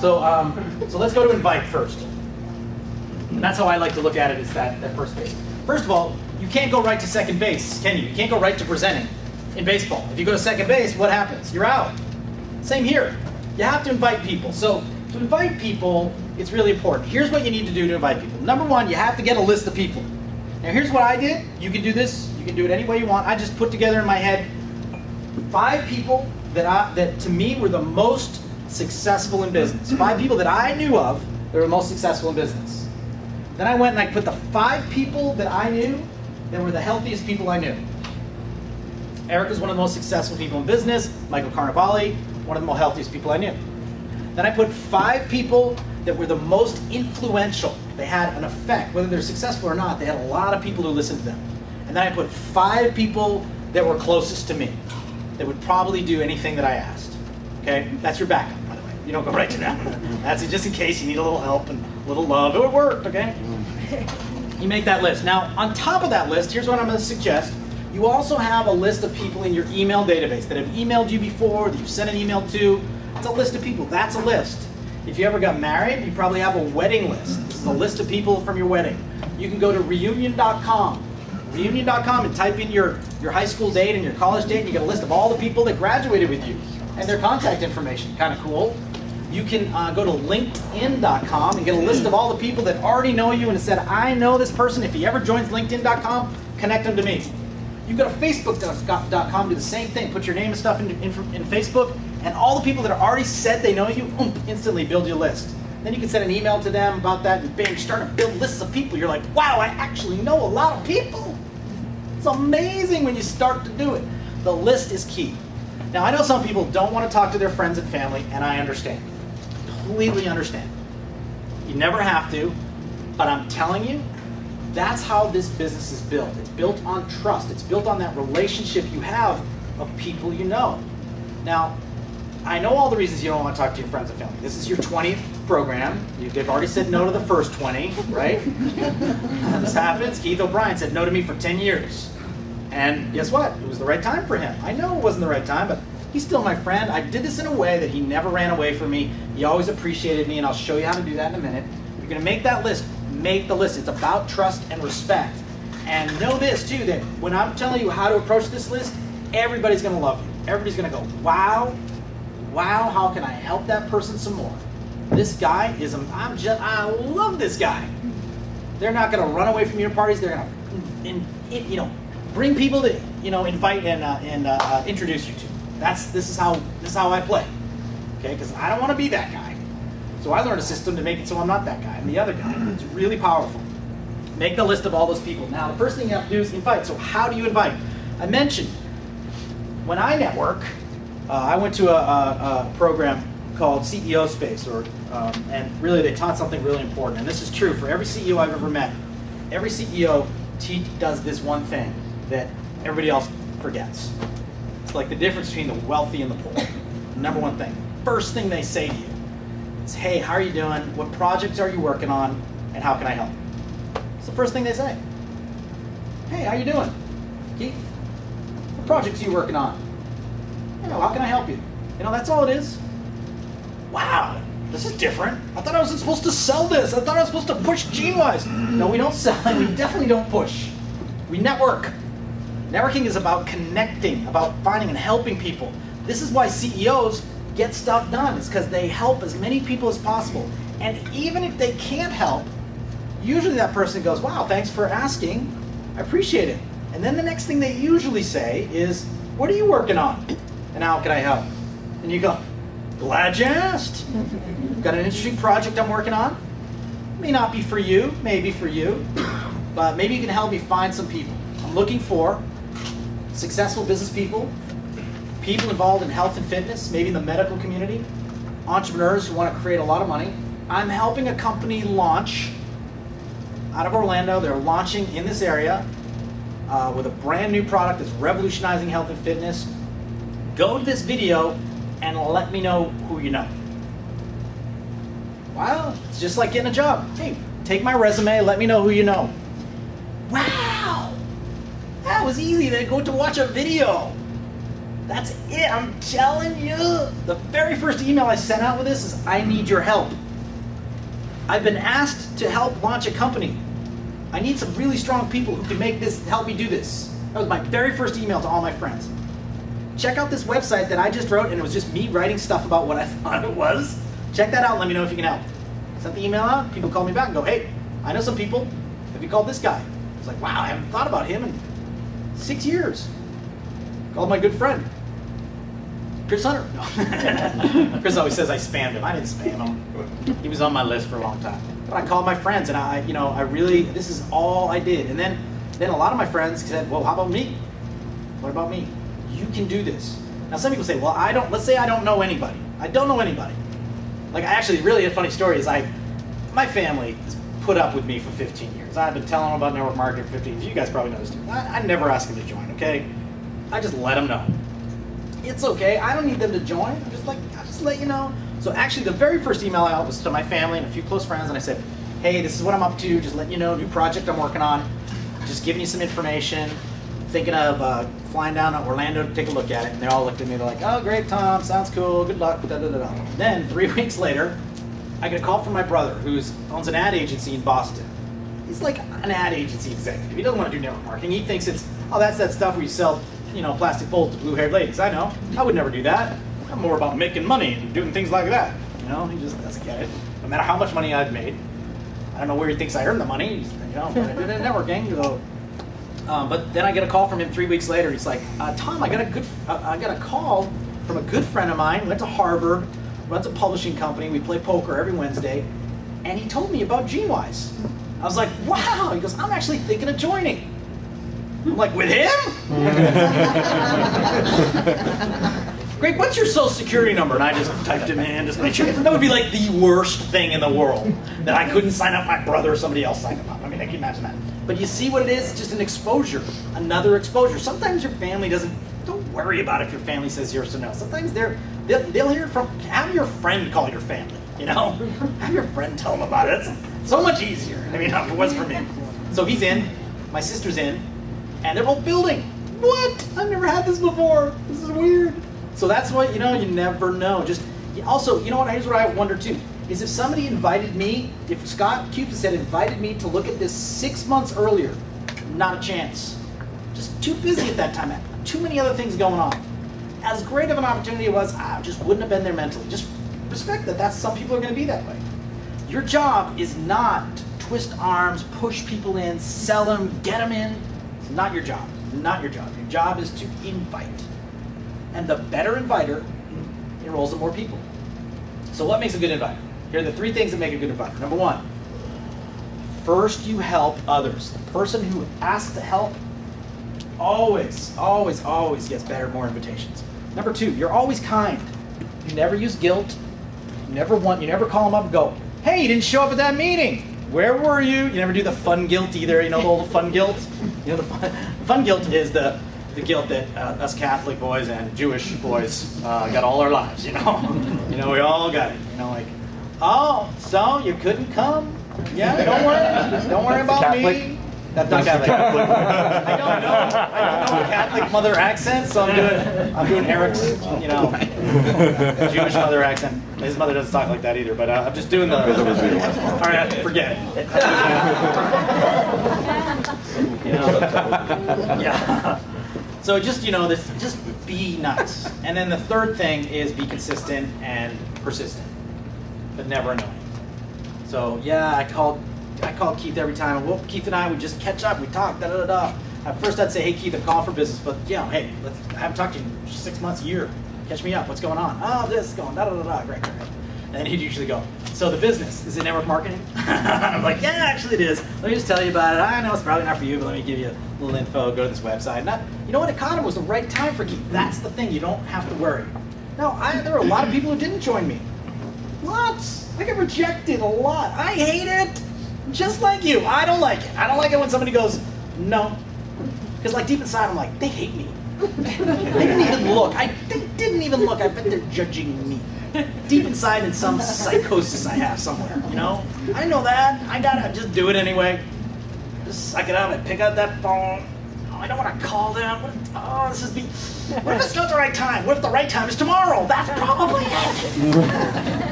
So let's go to invite first. And that's how I like to look at it, is that first base. First of all, you can't go right to second base, can you? You can't go right to presenting in baseball. If you go to second base, what happens? You're out. Same here. You have to invite people. So to invite people, it's really important. Here's what you need to do to invite people. Number one, you have to get a list of people. Now here's what I did. You can do this. You can do it any way you want. I just put together in my head 5 people that to me were the most successful in business. 5 people that I knew of that were most successful in business. Then I went and I put the 5 people that I knew that were the healthiest people I knew. Eric is one of the most successful people in business. Michael Carnevale, one of the most healthiest people I knew. Then I put 5 people that were the most influential. They had an effect, whether they're successful or not. They had a lot of people who listened to them. And then I put 5 people that were closest to me, that would probably do anything that I asked. Okay, that's your backup, by the way. You don't go right to that. That's just in case you need a little help and a little love. It worked, okay? You make that list. Now, on top of that list, here's what I'm going to suggest. You also have a list of people in your email database that have emailed you before, that you've sent an email to. It's a list of people. That's a list. If you ever got married, you probably have a wedding list. This is a list of people from your wedding. You can go to reunion.com. Reunion.com and type in your high school date and your college date, and you get a list of all the people that graduated with you and their contact information. Kind of cool. You can go to linkedin.com and get a list of all the people that already know you and said, I know this person. If he ever joins linkedin.com, connect him to me. You go to facebook.com, do the same thing. Put your name and stuff in Facebook, and all the people that are already said they know you, instantly build your list. Then you can send an email to them about that, and bam, you start to build lists of people. You're like, wow, I actually know a lot of people. It's amazing when you start to do it. The list is key. Now, I know some people don't want to talk to their friends and family, and I understand. Completely understand. You never have to, but I'm telling you, that's how this business is built. It's built on trust. It's built on that relationship you have of people you know. Now, I know all the reasons you don't want to talk to your friends and family. This is your 20th program. They've already said no to the first 20, right? This happens. Keith O'Brien said no to me for 10 years. And guess what? It was the right time for him. I know it wasn't the right time, but he's still my friend. I did this in a way that he never ran away from me. He always appreciated me, and I'll show you how to do that in a minute. You're going to make that list. Make the list. It's about trust and respect. And know this, too, that when I'm telling you how to approach this list, everybody's going to love you. Everybody's going to go, wow, how can I help that person some more? This guy is, I love this guy. They're not going to run away from your parties. They're going to, bring people to, invite and introduce you to. This is how I play, okay? Because I don't want to be that guy. So I learned a system to make it so I'm not that guy. I'm the other guy. It's really powerful. Make the list of all those people. Now, the first thing you have to do is invite. So how do you invite? I mentioned, when I network, I went to a program called CEO Space, and really they taught something really important. And this is true for every CEO I've ever met. Every CEO does this one thing that everybody else forgets. It's like the difference between the wealthy and the poor. Number one thing. First thing they say to you is, hey, how are you doing? What projects are you working on? And how can I help? It's the first thing they say. Hey, how you doing? Keith, what projects are you working on? How can I help you? That's all it is. Wow, this is different. I thought I wasn't supposed to sell this. I thought I was supposed to push GeneWise. No, we don't sell, and we definitely don't push. We network. Networking is about connecting, about finding and helping people. This is why CEOs get stuff done. It's because they help as many people as possible. And even if they can't help, usually that person goes, wow, thanks for asking. I appreciate it. And then the next thing they usually say is, what are you working on? And how can I help? And you go, glad you asked. Got an interesting project I'm working on. May not be for you, maybe for you, but maybe you can help me find some people. I'm looking for successful business people, people involved in health and fitness, maybe in the medical community, entrepreneurs who want to create a lot of money. I'm helping a company launch out of Orlando. They're launching in this area with a brand new product that's revolutionizing health and fitness. Go to this video and let me know who you know. Well, it's just like getting a job. Hey, take my resume, let me know who you know. Wow, that was easy to go to watch a video. That's it, I'm telling you. The very first email I sent out with this is, I need your help. I've been asked to help launch a company. I need some really strong people who can help me do this. That was my very first email to all my friends. Check out this website that I just wrote, and it was just me writing stuff about what I thought it was. Check that out and let me know if you can help. Sent the email out, people call me back and go, hey, I know some people. Have you called this guy? I was like, wow, I haven't thought about him in 6 years. Called my good friend, Chris Hunter. No. Chris always says I spammed him. I didn't spam him. He was on my list for a long time. But I called my friends, and I really, this is all I did. And then a lot of my friends said, well, how about me? What about me? You can do this. Now some people say, well, let's say I don't know anybody. I don't know anybody. Like, actually, really a funny story is my family has put up with me for 15 years. I've been telling them about network marketing for 15 years. You guys probably know this too. I never ask them to join, okay? I just let them know. It's okay, I don't need them to join. I'll just let you know. So actually the very first email out was to my family and a few close friends, and I said, hey, this is what I'm up to, just letting you know, new project I'm working on, just giving you some information, thinking of flying down to Orlando to take a look at it. And they all looked at me, they're like, oh great, Tom, sounds cool, good luck, da da da da. Then 3 weeks later, I get a call from my brother who owns an ad agency in Boston. He's like an ad agency executive. He doesn't want to do network marketing. He thinks that's that stuff where you sell plastic bowls to blue-haired ladies. I know. I would never do that. I'm more about making money and doing things like that. He just doesn't get it. No matter how much money I've made, I don't know where he thinks I earned the money. But I did it in networking. So, but then I get a call from him 3 weeks later. He's like, Tom, I got a call from a good friend of mine. Went to Harvard, runs a publishing company. We play poker every Wednesday, and he told me about GeneWise. I was like, wow. He goes, I'm actually thinking of joining. I'm like, with him? Great, what's your social security number? And I just typed him in, just make sure. That would be like the worst thing in the world, that I couldn't sign up my brother or somebody else signed him up. I mean, I can imagine that. But you see what it is? It's just an exposure, another exposure. Sometimes your family don't worry about if your family says yes or no. Sometimes they'll hear from, have your friend call your family, Have your friend tell them about it. It's so much easier. I mean, if it was for me. So he's in, my sister's in, and they're both building. What? I've never had this before. This is weird. So that's what, you never know. Also, here's what I wonder too, is if somebody invited me, if Scott Cufis had invited me to look at this 6 months earlier, not a chance. Just too busy at that time. Too many other things going on. As great of an opportunity it was, I just wouldn't have been there mentally. Just respect that some people are going to be that way. Your job is not to twist arms, push people in, sell them, get them in. It's not your job. Not your job. Your job is to invite. And the better inviter enrolls in more people. So what makes a good inviter? Here are the 3 things that make a good inviter. Number 1, first you help others. The person who asks to help always, always, always gets better, more invitations. Number 2, you're always kind. You never use guilt. You never call them up and go, hey, you didn't show up at that meeting. Where were you? You never do the fun guilt either. The old fun guilt? The fun guilt is the guilt that us Catholic boys and Jewish boys got all our lives, we all got it. Oh, so you couldn't come? Yeah, don't worry about me. That's not Catholic. I don't know a Catholic mother accent, so I'm doing Eric's, Jewish mother accent. His mother doesn't talk like that either, but I'm just doing the. All right, forget it. Yeah. So just just be nice. And then the third thing is be consistent and persistent, but never annoying. So yeah, I called Keith every time. Well, Keith and I would just catch up. We talk, da da da da. At first, I'd say, "Hey, Keith, I'm calling for business," but hey, I haven't talked to you in 6 months, a year. Catch me up. What's going on? Oh, this is going da da da da. Great. And he'd usually go, "So the business is it network marketing?" I'm like, "Yeah, actually it is. Let me just tell you about it. I know it's probably not for you, but let me give you a little info. Go to this website." You know what? It kind of was the right time for Keith. That's the thing. You don't have to worry. Now, there are a lot of people who didn't join me. Lots. I get rejected a lot. I hate it. Just like you. I don't like it. I don't like it when somebody goes, no. Because deep inside I'm like, they hate me. They didn't even look. They didn't even look. I bet they're judging me. Deep inside in some psychosis I have somewhere, I know that. I gotta just do it anyway. Just suck it up and pick up that phone. Oh, I don't want to call them. What if it's not the right time? What if the right time is tomorrow? That's probably it.